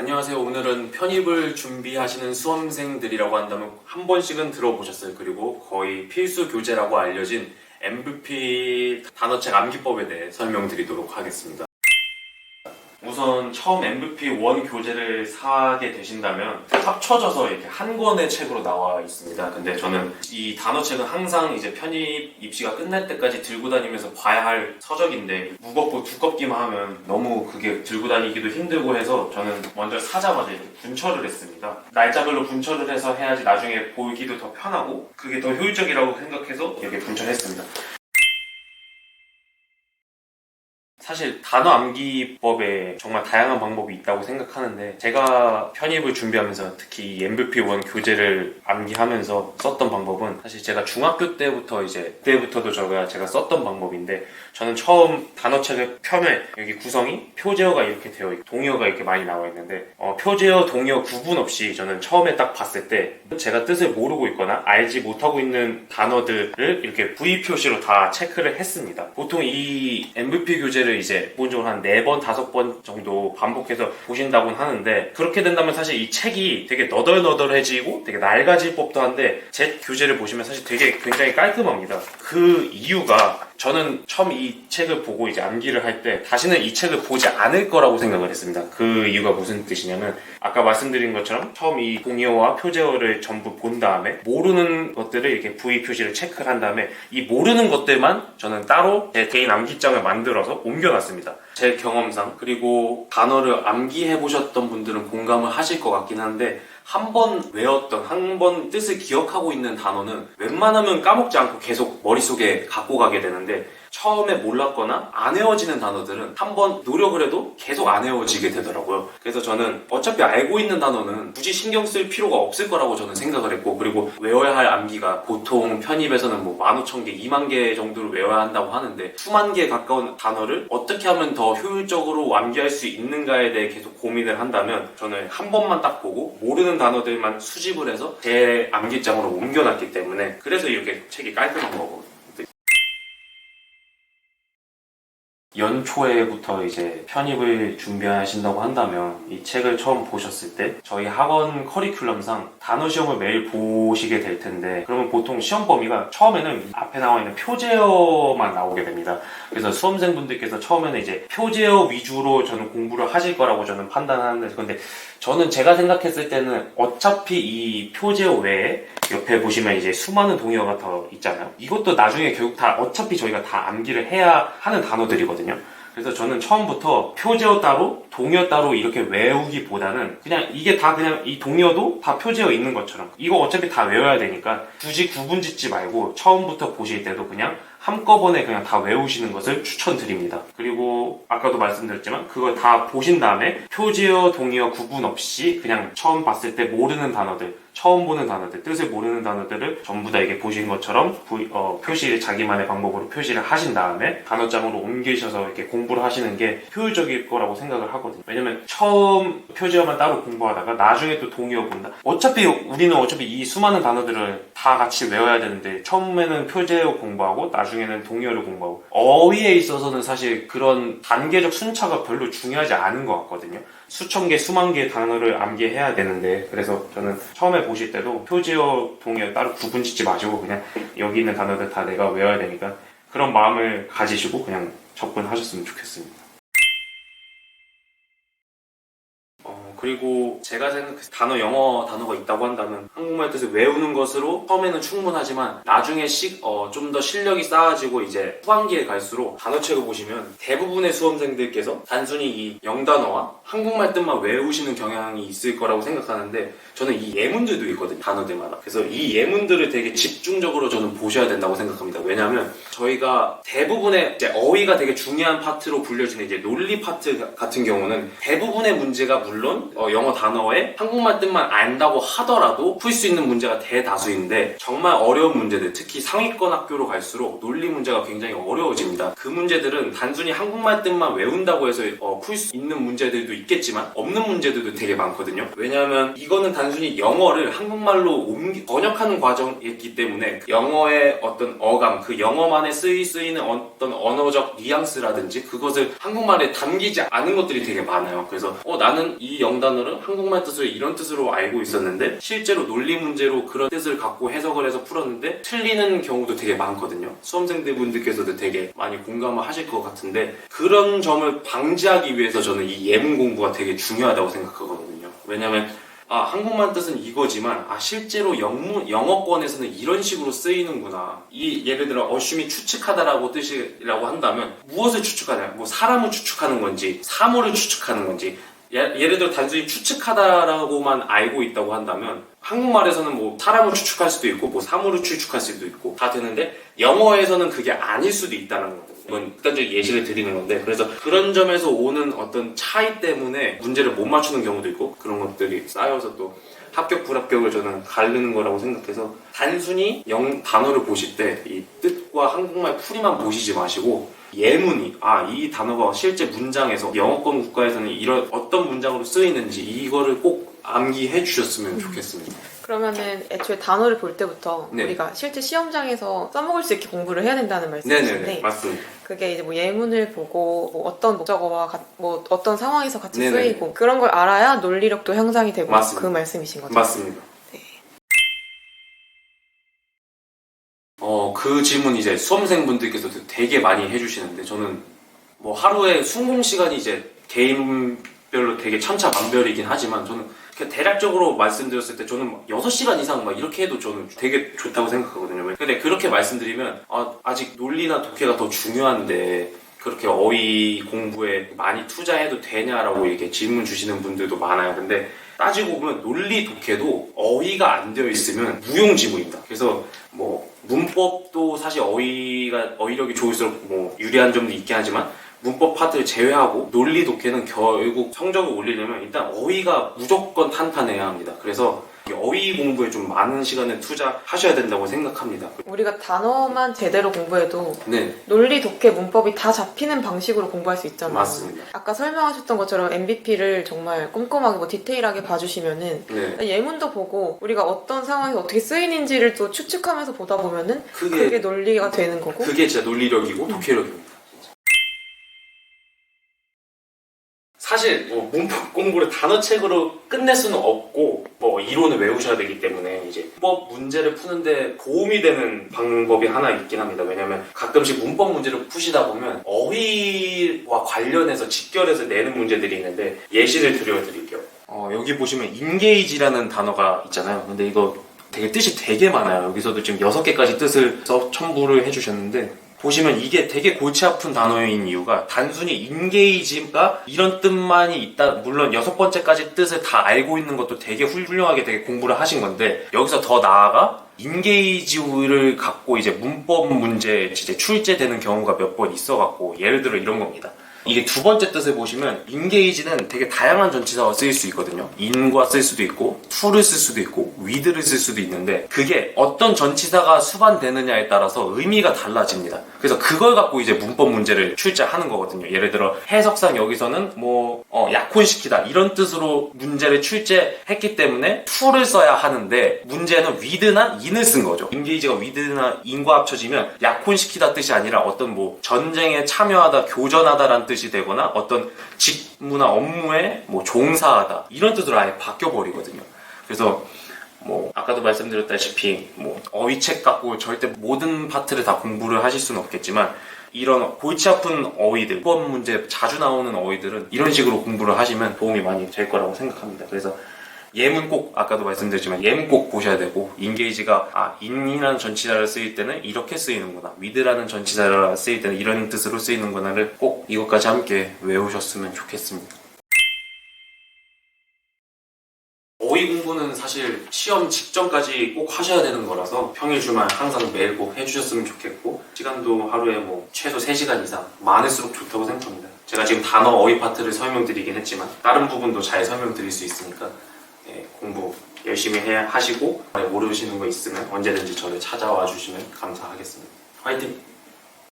안녕하세요. 오늘은 편입을 준비하시는 수험생들이라고 한다면 한 번씩은 들어보셨어요. 그리고 거의 필수 교재라고 알려진 MVP 단어책 암기법에 대해 설명드리도록 하겠습니다. 우선 처음 MVP 1 교재를 사게 되신다면 합쳐져서 이렇게 한 권의 책으로 나와 있습니다. 근데 저는 이 단어책은 항상 이제 편입 입시가 끝날 때까지 들고 다니면서 봐야 할 서적인데 무겁고 두껍기만 하면 너무 그게 들고 다니기도 힘들고 해서 저는 먼저 사자마자 이렇게 분철을 했습니다. 날짜별로 분철을 해서 해야지 나중에 보기도 더 편하고 그게 더 효율적이라고 생각해서 이렇게 분철했습니다. 사실 단어 암기법에 정말 다양한 방법이 있다고 생각하는데 제가 편입을 준비하면서 특히 이 MVP1 교재를 암기하면서 썼던 방법은 사실 제가 중학교 때부터 그때부터도 제가 썼던 방법인데 저는 처음 단어책의 펴면 여기 구성이 표제어가 이렇게 되어 있고 동의어가 이렇게 많이 나와 있는데 표제어, 동의어 구분 없이 저는 처음에 딱 봤을 때 제가 뜻을 모르고 있거나 알지 못하고 있는 단어들을 이렇게 V 표시로 다 체크를 했습니다. 보통 이 MVP 교재를 이제 기본적으로 한 4번, 5번 정도 반복해서 보신다고는 하는데 그렇게 된다면 사실 이 책이 되게 너덜너덜해지고 되게 낡아질 법도 한데 제 교재를 보시면 사실 되게 굉장히 깔끔합니다. 그 이유가 저는 처음 이 책을 보고 이제 암기를 할 때 다시는 이 책을 보지 않을 거라고 생각을 했습니다. 그 이유가 무슨 뜻이냐면 아까 말씀드린 것처럼 처음 이 동의어와 표제어를 전부 본 다음에 모르는 것들을 이렇게 V 표시를 체크를 한 다음에 이 모르는 것들만 저는 따로 제 개인 암기장을 만들어서 옮겨놨습니다. 제 경험상 그리고 단어를 암기해 보셨던 분들은 공감을 하실 것 같긴 한데 한 번 외웠던 한 번 뜻을 기억하고 있는 단어는 웬만하면 까먹지 않고 계속 머릿속에 갖고 가게 되는데 처음에 몰랐거나 안 외워지는 단어들은 한 번 노력을 해도 계속 안 외워지게 되더라고요. 그래서 저는 어차피 알고 있는 단어는 굳이 신경 쓸 필요가 없을 거라고 저는 생각을 했고 그리고 외워야 할 암기가 보통 편입에서는 뭐 15,000개, 20,000개 정도를 외워야 한다고 하는데 수만 개에 가까운 단어를 어떻게 하면 더 효율적으로 암기할 수 있는가에 대해 계속 고민을 한다면 저는 한 번만 딱 보고 모르는 단어들만 수집을 해서 제 암기장으로 옮겨놨기 때문에 그래서 이렇게 책이 깔끔한 거거든요. 연초에부터 이제 편입을 준비하신다고 한다면 이 책을 처음 보셨을 때 저희 학원 커리큘럼상 단어 시험을 매일 보시게 될 텐데 그러면 보통 시험 범위가 처음에는 앞에 나와 있는 표제어만 나오게 됩니다. 그래서 수험생분들께서 처음에는 이제 표제어 위주로 저는 공부를 하실 거라고 저는 판단하는데 근데 저는 제가 생각했을 때는 어차피 이 표제어 외에 옆에 보시면 이제 수많은 동의어가 더 있잖아요. 이것도 나중에 결국 다 어차피 저희가 다 암기를 해야 하는 단어들이거든요. 그래서 저는 처음부터 표제어 따로 동의어 따로 이렇게 외우기보다는 그냥 이게 다 그냥 이 동의어도 다 표제어 있는 것처럼 이거 어차피 다 외워야 되니까 굳이 구분 짓지 말고 처음부터 보실 때도 그냥 한꺼번에 그냥 다 외우시는 것을 추천드립니다. 그리고 아까도 말씀드렸지만 그걸 다 보신 다음에 표제어, 동의어 구분 없이 그냥 처음 봤을 때 모르는 단어들 처음 보는 단어들, 뜻을 모르는 단어들을 전부 다 이렇게 보신 것처럼 표시를 자기만의 방법으로 표시를 하신 다음에 단어장으로 옮기셔서 이렇게 공부를 하시는 게 효율적일 거라고 생각을 하거든요. 왜냐면 처음 표제어만 따로 공부하다가 나중에 또 동의어 본다. 우리는 어차피 이 수많은 단어들을 다 같이 외워야 되는데 처음에는 표제어 공부하고 나중에는 동의어를 공부하고 어휘에 있어서는 사실 그런 단계적 순차가 별로 중요하지 않은 것 같거든요. 수천 개, 수만 개의 단어를 암기해야 되는데 그래서 저는 처음에 보실 때도 표제어, 동의어 따로 구분 짓지 마시고 그냥 여기 있는 단어들 다 내가 외워야 되니까 그런 마음을 가지시고 그냥 접근하셨으면 좋겠습니다. 그리고 제가 생각해서 영어 단어가 있다고 한다면 한국말 뜻을 외우는 것으로 처음에는 충분하지만 나중에 좀 더 실력이 쌓아지고 이제 후반기에 갈수록 단어책을 보시면 대부분의 수험생들께서 단순히 이 영단어와 한국말 뜻만 외우시는 경향이 있을 거라고 생각하는데 저는 이 예문들도 있거든요. 단어들마다. 그래서 이 예문들을 되게 집중적으로 저는 보셔야 된다고 생각합니다. 왜냐하면 저희가 대부분의 이제 어휘가 되게 중요한 파트로 불려지는 이제 논리 파트 같은 경우는 대부분의 문제가 물론 영어 단어에 한국말 뜻만 안다고 하더라도 풀 수 있는 문제가 대다수인데 정말 어려운 문제들 특히 상위권 학교로 갈수록 논리 문제가 굉장히 어려워집니다. 그 문제들은 단순히 한국말 뜻만 외운다고 해서 풀 수 있는 문제들도 있겠지만 없는 문제들도 되게 많거든요. 왜냐하면 이거는 단순히 영어를 한국말로 번역하는 과정이기 때문에 영어의 어떤 어감, 그 영어만에 쓰이는 어떤 언어적 뉘앙스라든지 그것을 한국말에 담기지 않은 것들이 되게 많아요. 그래서 나는 이 영단 단어를 한국말 뜻을 이런 뜻으로 알고 있었는데 실제로 논리 문제로 그런 뜻을 갖고 해석을 해서 풀었는데 틀리는 경우도 되게 많거든요. 수험생들 분들께서도 되게 많이 공감을 하실 것 같은데 그런 점을 방지하기 위해서 저는 이 예문 공부가 되게 중요하다고 생각하거든요. 왜냐면 한국말 뜻은 이거지만 실제로 영어권에서는 이런 식으로 쓰이는구나. 예를 들어 어심이 추측하다라고 뜻이라고 한다면 무엇을 추측하냐? 뭐 사람을 추측하는 건지 사물을 추측하는 건지 예를 들어 단순히 추측하다라고만 알고 있다고 한다면 한국말에서는 뭐 사람을 추측할 수도 있고 뭐 사물을 추측할 수도 있고 다 되는데 영어에서는 그게 아닐 수도 있다는 거거든요. 이건 극단적인 예시를 드리는 건데 그래서 그런 점에서 오는 어떤 차이 때문에 문제를 못 맞추는 경우도 있고 그런 것들이 쌓여서 또 합격 불합격을 저는 가르는 거라고 생각해서 단순히 단어를 보실 때 이 뜻과 한국말 풀이만 보시지 마시고 예문이 이 단어가 실제 문장에서 영어권 국가에서는 이런 어떤 문장으로 쓰이는지 이거를 꼭 암기해 주셨으면 좋겠습니다. 그러면은 애초에 단어를 볼 때부터 네. 우리가 실제 시험장에서 써먹을 수 있게 공부를 해야 된다는 말씀이신데 네네네 맞습니다. 그게 이제 뭐 예문을 보고 뭐 어떤 목적어와 뭐 어떤 상황에서 같이 네네. 쓰이고 그런 걸 알아야 논리력도 형성이 되고 맞습니다. 그 말씀이신 거죠? 맞습니다. 네. 그 질문 이제 수험생분들께서도 되게 많이 해주시는데 저는 뭐 하루에 순공 시간이 이제 개인별로 되게 천차만별이긴 하지만 저는 그냥 대략적으로 말씀드렸을 때 저는 6시간 이상 막 이렇게 해도 저는 되게 좋다고 생각하거든요. 근데 그렇게 말씀드리면 아직 논리나 독해가 더 중요한데 그렇게 어휘 공부에 많이 투자해도 되냐라고 이렇게 질문 주시는 분들도 많아요. 근데 따지고 보면 논리 독해도 어휘가 안 되어 있으면 무용지물입니다. 그래서 뭐 문법도 사실 어휘력이 좋을수록 뭐 유리한 점도 있긴 하지만 문법 파트를 제외하고 논리 독해는 결국 성적을 올리려면 일단 어휘가 무조건 탄탄해야 합니다. 그래서 어휘 공부에 좀 많은 시간을 투자하셔야 된다고 생각합니다. 우리가 단어만 제대로 공부해도 네. 논리, 독해, 문법이 다 잡히는 방식으로 공부할 수 있잖아요. 맞습니다. 아까 설명하셨던 것처럼 MBP를 정말 꼼꼼하게 뭐 디테일하게 봐주시면은 네. 예문도 보고 우리가 어떤 상황에서 어떻게 쓰이는지를 또 추측하면서 보다 보면은 그게 논리가 되는 거고 그게 진짜 논리력이고 독해력입니다. 사실 문법 공부를 단어책으로 끝낼 수는 없고 이론을 외우셔야 되기 때문에 이제 문법 문제를 푸는데 도움이 되는 방법이 하나 있긴 합니다. 왜냐면 가끔씩 문법 문제를 푸시다 보면 어휘와 관련해서 직결해서 내는 문제들이 있는데 예시를 드릴게요. 여기 보시면 인게이지라는 단어가 있잖아요. 근데 이거 되게 뜻이 되게 많아요. 여기서도 지금 6개까지 뜻을 첨부를 해주셨는데 보시면 이게 되게 골치 아픈 단어인 이유가 단순히 인게이지가 이런 뜻만이 있다. 물론 6번째까지 뜻을 다 알고 있는 것도 되게 훌륭하게 되게 공부를 하신 건데 여기서 더 나아가 인게이지를 갖고 이제 문법 문제 이제 출제되는 경우가 몇 번 있어갖고 예를 들어 이런 겁니다. 이게 2번째 뜻을 보시면 engage는 되게 다양한 전치사가 쓰일 수 있거든요. in과 쓸 수도 있고 to를 쓸 수도 있고 with를 쓸 수도 있는데 그게 어떤 전치사가 수반되느냐에 따라서 의미가 달라집니다. 그래서 그걸 갖고 이제 문법 문제를 출제하는 거거든요. 예를 들어 해석상 여기서는 약혼시키다 이런 뜻으로 문제를 출제했기 때문에 to를 써야 하는데 문제는 with나 in을 쓴 거죠. engage가 with나 in과 합쳐지면 약혼시키다 뜻이 아니라 어떤 전쟁에 참여하다 교전하다라는 뜻이 되거나 어떤 직무나 업무에 종사하다 이런 뜻으로 아예 바뀌어버리거든요. 그래서 아까도 말씀드렸다시피 어휘책 갖고 절대 모든 파트를 다 공부를 하실 수는 없겠지만 이런 골치 아픈 어휘들, 문법 문제 자주 나오는 어휘들은 이런 식으로 공부를 하시면 도움이 많이 될 거라고 생각합니다. 그래서 예문 꼭 아까도 말씀드렸지만 예문 꼭 보셔야 되고 인게이지가 in이라는 전치사를 쓰일 때는 이렇게 쓰이는구나 with라는 전치사를 쓰일 때는 이런 뜻으로 쓰이는구나를 꼭 이것까지 함께 외우셨으면 좋겠습니다. 어휘 공부는 사실 시험 직전까지 꼭 하셔야 되는 거라서 평일 주말 항상 매일 꼭 해주셨으면 좋겠고 시간도 하루에 최소 3시간 이상 많을수록 좋다고 생각합니다. 제가 지금 단어 어휘 파트를 설명드리긴 했지만 다른 부분도 잘 설명드릴 수 있으니까 공부 열심히 하시고 모르시는 거 있으면 언제든지 저를 찾아와 주시면 감사하겠습니다. 화이팅!